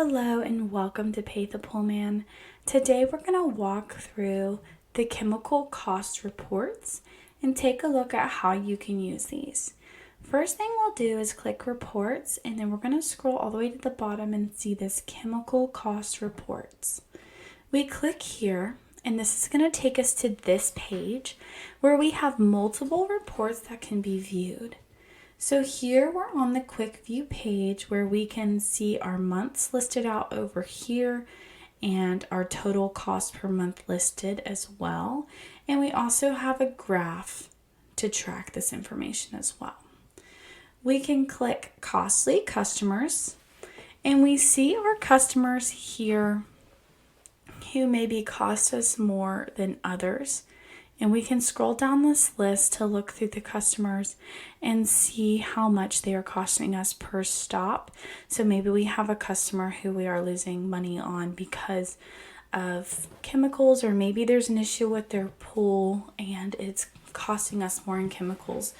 Hello and welcome to Paythepoolman. Today we're going to walk through the chemical cost reports and take a look at how you can use these. First thing we'll do is click reports, and then we're going to scroll all the way to the bottom and see this chemical cost reports. We click here, and this is going to take us to this page where we have multiple reports that can be viewed. So here we're on the quick view page where we can see our months listed out over here and our total cost per month listed as well. And we also have a graph to track this information as well. We can click costly customers, and we see our customers here who maybe cost us more than others. And we can scroll down this list to look through the customers and see how much they are costing us per stop. So maybe we have a customer who we are losing money on because of chemicals, or maybe there's an issue with their pool and it's costing us more in chemicals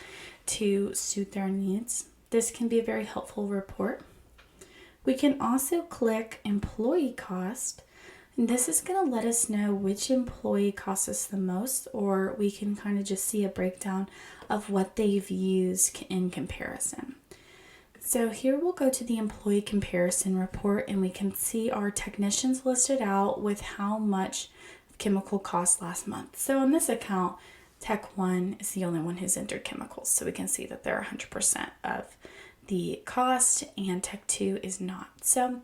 to suit their needs. This can be a very helpful report. We can also click employee cost. And this is going to let us know which employee costs us the most, or we can kind of just see a breakdown of what they've used in comparison. So here we'll go to the employee comparison report, and we can see our technicians listed out with how much chemical cost last month. So in this account, Tech 1 is the only one who's entered chemicals. So we can see that they're 100% of the cost, and Tech 2 is not. So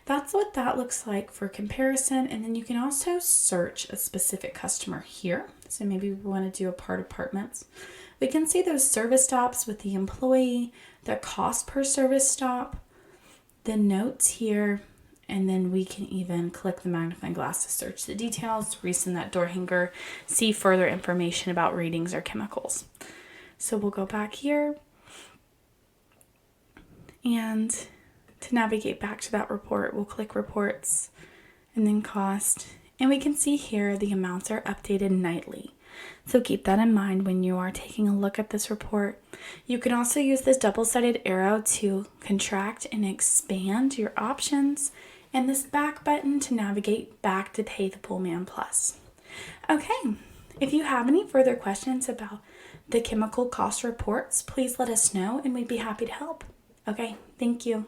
that's what that looks like for comparison. And then you can also search a specific customer here. So maybe we want to do apart apartments. We can see those service stops with the employee, the cost per service stop, the notes here, and then we can even click the magnifying glass to search the details, resend that door hanger, see further information about ratings or chemicals. So we'll go back here. And to navigate back to that report, we'll click reports and then cost. And we can see here the amounts are updated nightly. So keep that in mind when you are taking a look at this report. You can also use this double-sided arrow to contract and expand your options, and this back button to navigate back to Paythepoolman Plus. Okay, if you have any further questions about the chemical cost reports, please let us know and we'd be happy to help. Okay, thank you.